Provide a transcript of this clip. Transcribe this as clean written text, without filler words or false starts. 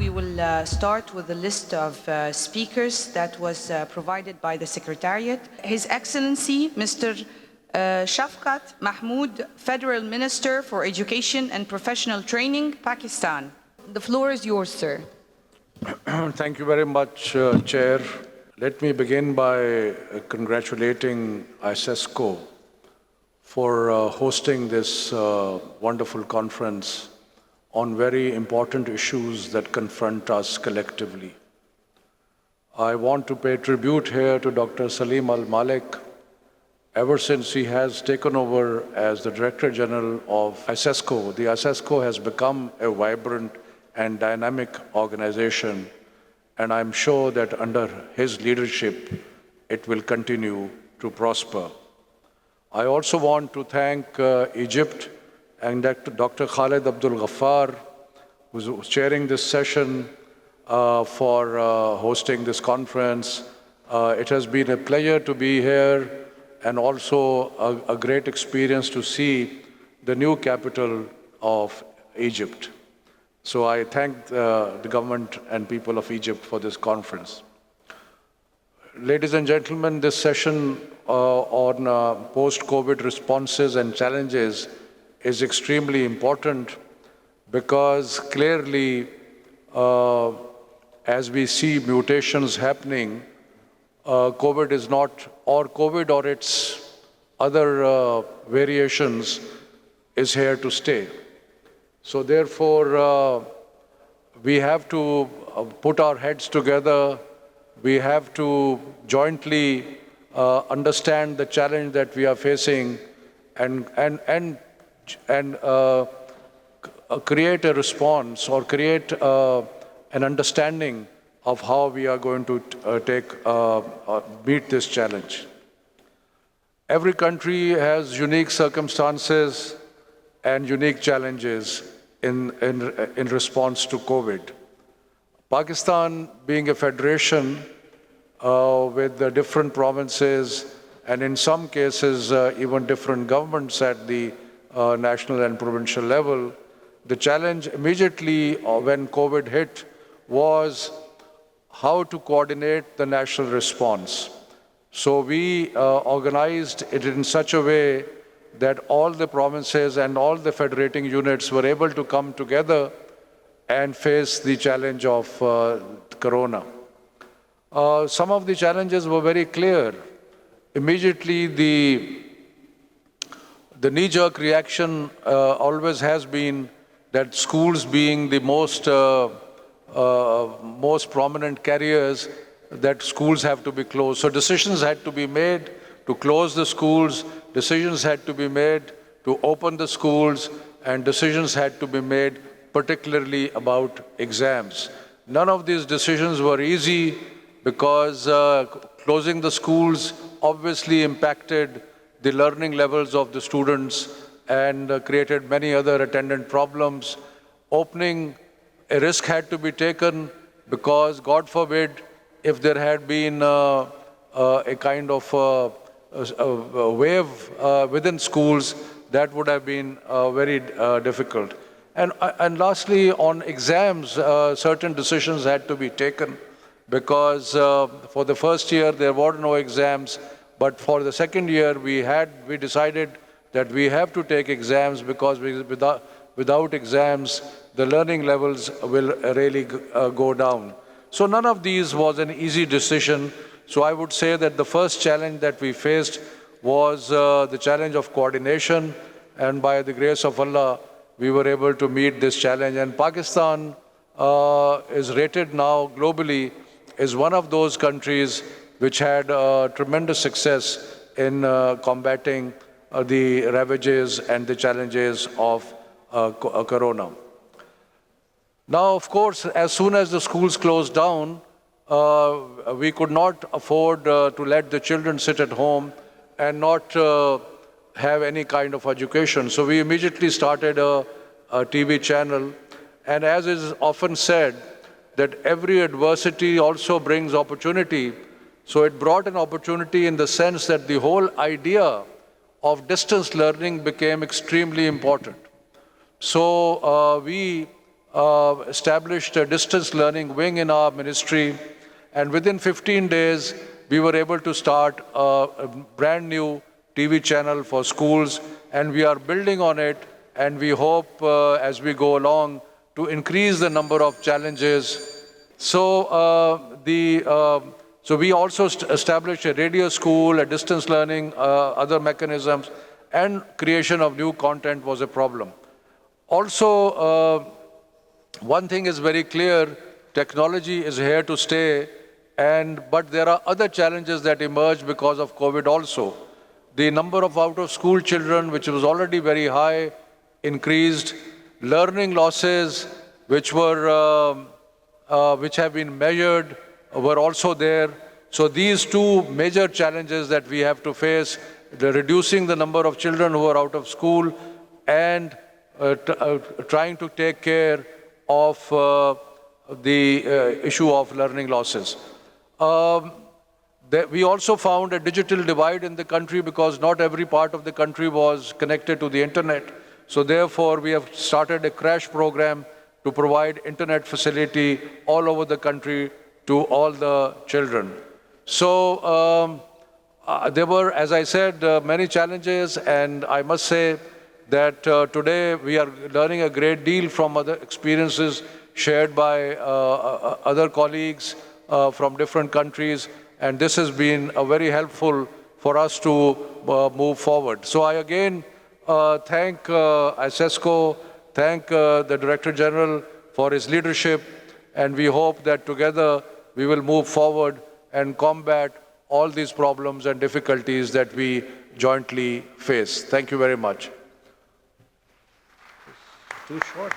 we will start with the list of speakers that was provided by the Secretariat. His Excellency, Mr. Shafqat Mahmood, Federal Minister for Education and Professional Training, Pakistan. The floor is yours, sir. Thank you very much, Chair. Let me begin by congratulating ICESCO for hosting this wonderful conference on very important issues that confront us collectively. I want to pay tribute here to Dr. Salim Al-Malik. Ever since he has taken over as the Director General of ICESCO, the ICESCO has become a vibrant and dynamic organization, and I'm sure that under his leadership, it will continue to prosper. I also want to thank Egypt and Dr. Khalid Abdul Ghaffar, who's chairing this session, for hosting this conference. It has been a pleasure to be here and also a great experience to see the new capital of Egypt. So I thank the government and people of Egypt for this conference. Ladies and gentlemen, this session on post-COVID responses and challenges is extremely important because clearly, as we see mutations happening, COVID is not, or COVID or its other variations is here to stay. So therefore, we have to put our heads together. We have to jointly understand the challenge that we are facing and create a response or create an understanding of how we are going to meet this challenge. Every country has unique circumstances and unique challenges in response to COVID. Pakistan, being a federation with the different provinces and in some cases even different governments at the national and provincial level, the challenge immediately when COVID hit was how to coordinate the national response. So we organized it in such a way that all the provinces and all the federating units were able to come together and face the challenge of Corona. Some of the challenges were very clear. Immediately, the knee-jerk reaction always has been that schools being the most prominent carriers, that schools have to be closed. So decisions had to be made to close the schools, decisions had to be made to open the schools, and decisions had to be made particularly about exams. None of these decisions were easy because closing the schools obviously impacted the learning levels of the students and created many other attendant problems. Opening, a risk had to be taken because, God forbid, if there had been a kind of a wave within schools, that would have been very difficult. And lastly, on exams, certain decisions had to be taken because for the first year there were no exams, but for the second year we decided that we have to take exams because without exams the learning levels will really go down. So none of these was an easy decision. So I would say that the first challenge that we faced was the challenge of coordination, and by the grace of Allah, we were able to meet this challenge. And Pakistan is rated now globally as one of those countries which had tremendous success in combating the ravages and the challenges of Corona. Now, of course, as soon as the schools closed down, we could not afford to let the children sit at home and not have any kind of education. So we immediately started a TV channel. And as is often said, that every adversity also brings opportunity. So it brought an opportunity in the sense that the whole idea of distance learning became extremely important. So we established a distance learning wing in our ministry, and within 15 days, we were able to start a brand new TV channel for schools, and we are building on it, and we hope as we go along to increase the number of challenges. So, so we also established a radio school, a distance learning, other mechanisms, and creation of new content was a problem. Also, one thing is very clear, technology is here to stay, but there are other challenges that emerge because of COVID also. The number of out-of-school children, which was already very high, increased. Learning losses, which have been measured, were also there. So these two major challenges that we have to face, reducing the number of children who are out of school and trying to take care of the issue of learning losses. We also found a digital divide in the country because not every part of the country was connected to the internet. So therefore, we have started a crash program to provide internet facility all over the country to all the children. So there were, as I said, many challenges, and I must say that today we are learning a great deal from other experiences shared by other colleagues from different countries, and this has been very helpful for us to move forward. So I again thank ICESCO, thank the Director General for his leadership, and we hope that together we will move forward and combat all these problems and difficulties that we jointly face. Thank you very much. Too short.